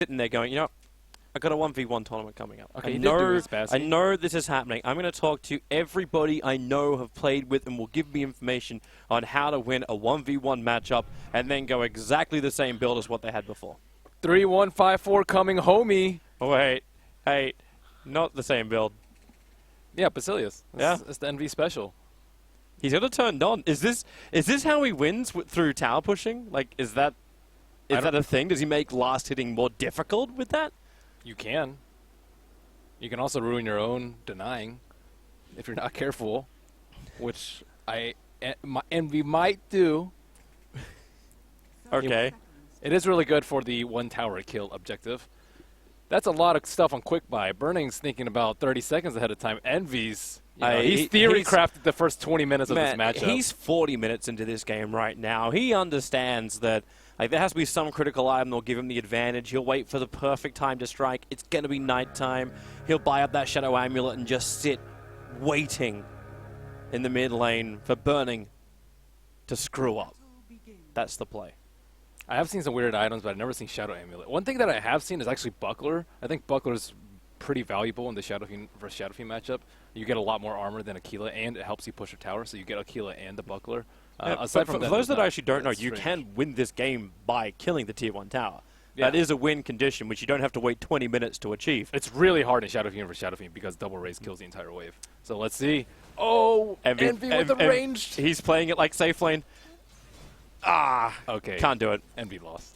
sitting there going, you know, I got a 1v1 tournament coming up. Okay, I know this is happening. I'm going to talk to everybody I know have played with and will give me information on how to win a 1v1 matchup and then go exactly the same build as what they had before. 3-1-5-4 coming homie. Oh, wait. Hey, not the same build. Yeah, Basilius. Yeah. It's the Envy special. He's got to turn on. Is this how he wins through tower pushing? Like, is that a thing? Does he make last hitting more difficult with that? You can. You can also ruin your own denying if you're not careful, which Envy might do. Okay. It is really good for the one tower kill objective. That's a lot of stuff on quick buy. Burning's thinking about 30 seconds ahead of time. Envy's, he's theory crafted the first 20 minutes of this matchup. He's 40 minutes into this game right now. He understands that there has to be some critical item that'll give him the advantage. He'll wait for the perfect time to strike. It's going to be nighttime. He'll buy up that Shadow Amulet and just sit waiting in the mid lane for Burning to screw up. That's the play. I have seen some weird items, but I've never seen Shadow Amulet. One thing that I have seen is actually Buckler. I think Buckler's pretty valuable in the Shadow Fiend versus Shadow Fiend matchup. You get a lot more armor than Aquila, and it helps you push a tower, so you get Aquila and the Buckler. Aside from for those that actually don't know, you can win this game by killing the Tier 1 tower. Yeah. That is a win condition, which you don't have to wait 20 minutes to achieve. It's really hard in Shadow Fiend versus Shadow Fiend because double raise kills the entire wave. So let's see. Oh, Envy with the ranged. He's playing it like safe lane. Ah, okay. Can't do it. Envy lost.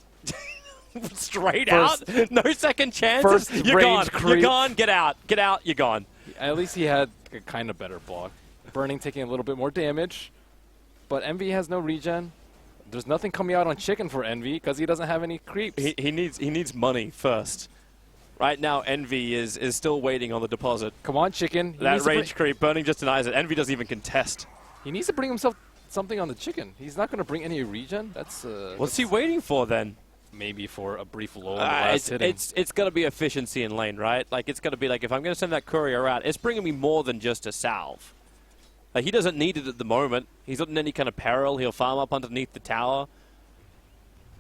Straight out? No second chances? You're gone. Creep. You're gone. Get out. Get out. You're gone. At least he had a kind of better block. Burning taking a little bit more damage. But Envy has no regen. There's nothing coming out on Chicken for Envy because he doesn't have any creeps. He needs money first. Right now, Envy is still waiting on the deposit. Come on, Chicken. That range creep. Burning just denies it. Envy doesn't even contest. He needs to bring himself something on the Chicken. He's not going to bring any regen. What's he waiting for then? Maybe for a brief lull in the last hitting. It's got to be efficiency in lane, right? Like, it's got to be like, if I'm going to send that courier out, it's bringing me more than just a salve. Like, he doesn't need it at the moment. He's not in any kind of peril. He'll farm up underneath the tower.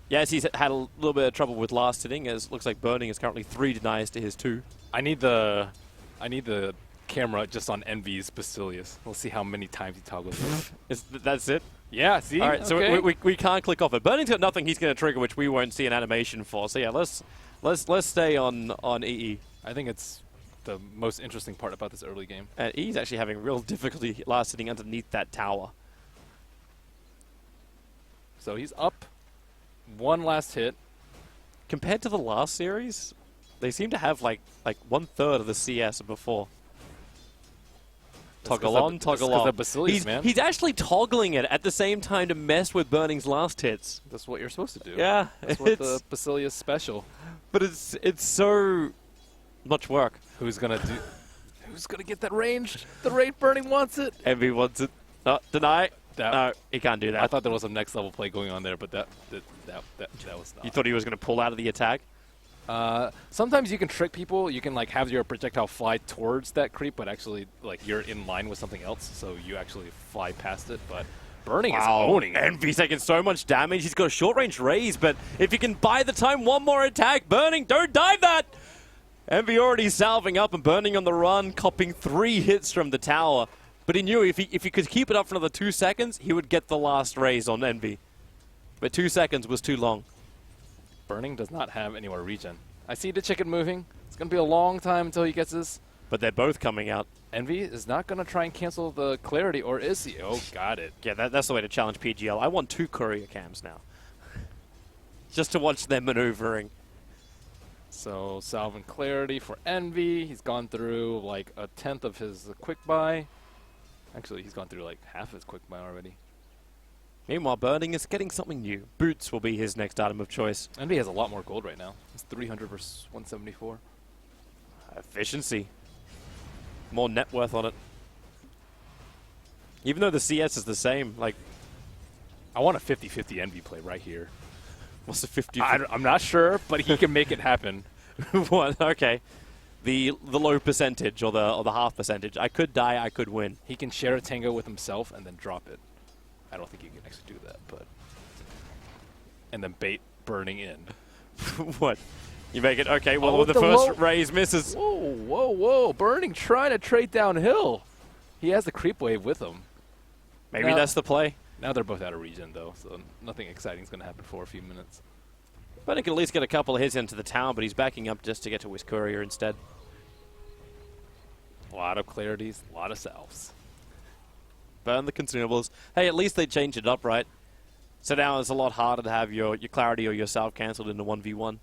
Yes, he's had a little bit of trouble with last hitting, as it looks like Burning is currently 3 denies to his 2. I need the camera just on Envy's Basilius. We'll see how many times he toggles it. That's it? Yeah, see? All right, so we can't click off it. Burning's got nothing he's going to trigger, which we won't see an animation for. So yeah, let's stay on EE. I think it's the most interesting part about this early game. And EE's actually having real difficulty last hitting underneath that tower. So he's up. One last hit. Compared to the last series, they seem to have like 1/3 of the CS before. Toggle on, toggle off. He's actually toggling it at the same time to mess with Burning's last hits. That's what you're supposed to do. Yeah. That's what the Basilius special. But it's so much work. Who's gonna get that range? The rate Burning wants it. Envy wants it. Deny. No, he can't do that. I thought there was some next level play going on there, but that was not. You thought he was going to pull out of the attack? Sometimes you can trick people. You can like have your projectile fly towards that creep, but actually like you're in line with something else, so you actually fly past it. But Burning is owning it. Envy's taking so much damage. He's got a short range raise, but if he can buy the time, one more attack. Burning, don't dive that! Envy already salving up and Burning on the run, copping 3 hits from the tower. But he knew if he could keep it up for another 2 seconds, he would get the last raise on Envy. But 2 seconds was too long. Burning does not have any more regen. I see the Chicken moving. It's going to be a long time until he gets this. But they're both coming out. Envy is not going to try and cancel the clarity, or is he? Oh, got it. Yeah, that's the way to challenge PGL. I want 2 courier cams now. Just to watch them maneuvering. So, salve and clarity for Envy. He's gone through like 1/10 of his quick buy. Actually, he's gone through like half his quick buy already. Meanwhile, Burning is getting something new. Boots will be his next item of choice. Envy has a lot more gold right now. It's 300 versus 174. Efficiency. More net worth on it. Even though the CS is the same, like... I want a 50-50 Envy play right here. What's the 50? I'm not sure, but he can make it happen. What? Okay. The low percentage or the half percentage. I could die, I could win. He can share a tango with himself and then drop it. I don't think he can actually do that, but... And then bait Burning in. What? You make it. Okay, well, Oh, the first raise misses. Whoa, whoa, whoa. Burning trying to trade downhill. He has the creep wave with him. Maybe that's the play. Now they're both out of regen, though, so nothing exciting is going to happen for a few minutes. Burning can at least get a couple of hits into the town, but he's backing up just to get to his courier instead. A lot of clarities, a lot of salves. Burn the consumables. Hey, at least they changed it up, right? So now it's a lot harder to have your clarity or your salve cancelled into 1v1.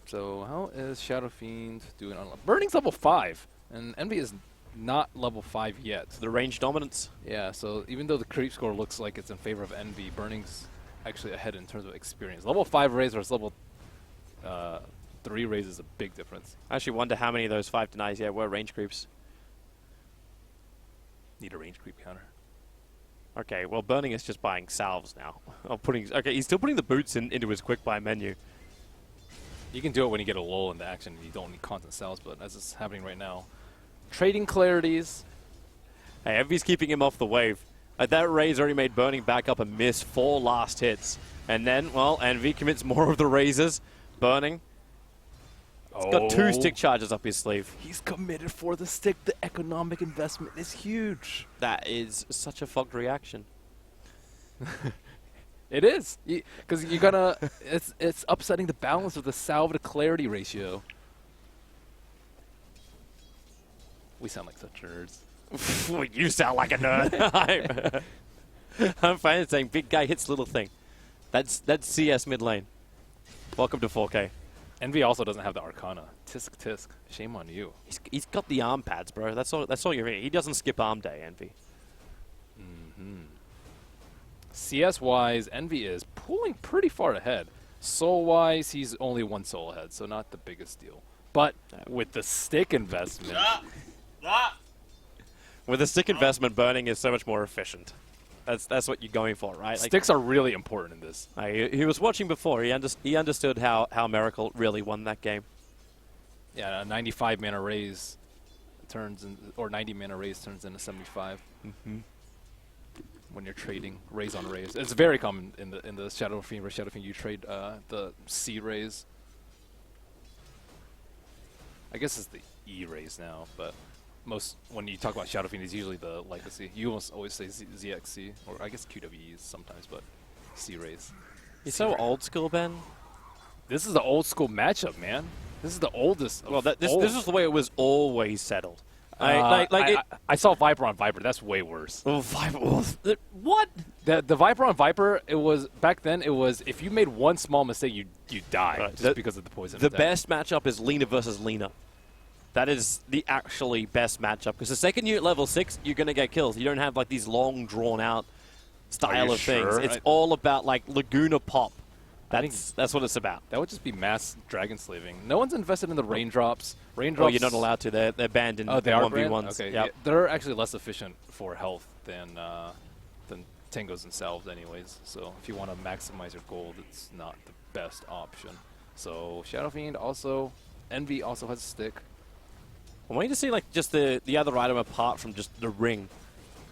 So how is Shadow Fiend doing on Burning's level 5, and Envy is not level 5 yet. The range dominance. Yeah, so even though the creep score looks like it's in favor of Envy, Burning's actually ahead in terms of experience. Level 5 raise versus level 3 raise is a big difference. I actually wonder how many of those 5 denies were range creeps. Need a range creep counter. Okay, well, Burning is just buying salves now. Okay, he's still putting the boots into his quick buy menu. You can do it when you get a lull in the action and you don't need constant salves, but as is happening right now, trading clarities. Hey, Envy's keeping him off the wave. That raise already made Burning back up and miss 4 last hits. And then, well, Envy commits more of the raises. Burning. He's got 2 stick charges up his sleeve. He's committed for the stick. The economic investment is huge. That is such a fucked reaction. It is, because you're gonna. It's upsetting the balance of the salve to clarity ratio. We sound like such nerds. Well, you sound like a nerd. I'm fine saying big guy hits little thing. That's CS mid lane. Welcome to 4K. Envy also doesn't have the Arcana. Tisk tisk. Shame on you. He's got the arm pads, bro. That's all you need. He doesn't skip arm day, Envy. CS-wise, Envy is pulling pretty far ahead. Soul-wise, he's only 1 soul ahead, so not the biggest deal. But with the stick investment... With the stick investment, Burning is so much more efficient. That's what you're going for, right? Sticks are really important in this. He was watching before. He understood how Miracle really won that game. Yeah, a 95 mana raise turns in, or 90 mana raise turns into 75. When you're trading raise on raise, it's very common in the Shadow Fiend versus Shadow Fiend. You trade the C raise. I guess it's the E raise now, but most when you talk about Shadow Fiend, it's usually the legacy. You almost always say ZXC, or I guess QWE sometimes, but C raise. You're so old school, Ben. This is the old school matchup, man. This is the oldest. Well, this is the way it was always settled. I saw Viper on Viper. That's way worse. Oh, Viper! What? The Viper on Viper, it was back then. It was if you made one small mistake, you die just because of the poison. The best matchup is Lina versus Lina. That is the actually best matchup because the second you're at level 6, you're gonna get kills. You don't have like these long, drawn out style of things. It's all about like Laguna pop. That's what it's about. That would just be mass dragon slaving. No one's invested in the raindrops. Oh, you're not allowed to. They're banned in 1v1s. Okay, yeah, they're actually less efficient for health than Tangos and Salves anyways. So if you want to maximize your gold, it's not the best option. So Shadow Fiend also, Envy also has a stick. I'm waiting to see like just the other item apart from just the ring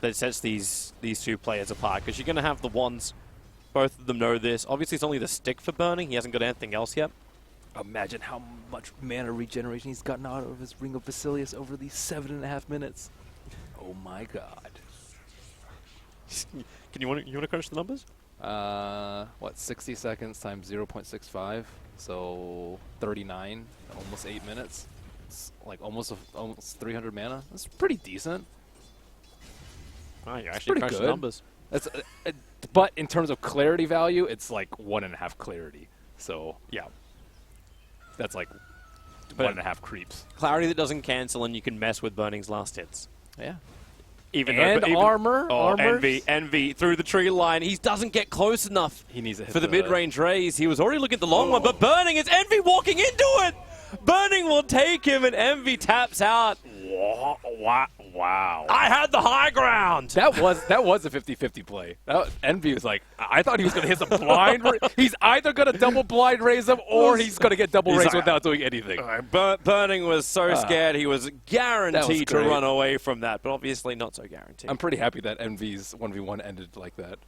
that sets these 2 players apart because you're going to have the wands. Both of them know this. Obviously, it's only the stick for Burning. He hasn't got anything else yet. Imagine how much mana regeneration he's gotten out of his Ring of Basilius over these 7.5 minutes. Oh my god. Can you want to crunch the numbers? What, 60 seconds times 0.65, so 39, almost 8 minutes. It's like almost 300 mana. That's pretty decent. Oh, you actually crunched the numbers. That's, but in terms of clarity value, it's like 1.5 clarity. So yeah, that's like 1.5 creeps. Clarity that doesn't cancel, and you can mess with Burning's last hits. Yeah. Even armor. Oh, Envy through the tree line. He doesn't get close enough. He needs to hit for the mid-range raise. He was already looking at the long one, but Burning is Envy walking into it. Burning will take him, and Envy taps out. Wow. I had the high ground. That was a 50-50 play. Envy was like, I thought he was going to hit some blind. He's either going to double blind raise him or he's going to get double raise without doing anything. Burning was so scared he was guaranteed to run away from that, but obviously not so guaranteed. I'm pretty happy that Envy's 1v1 ended like that.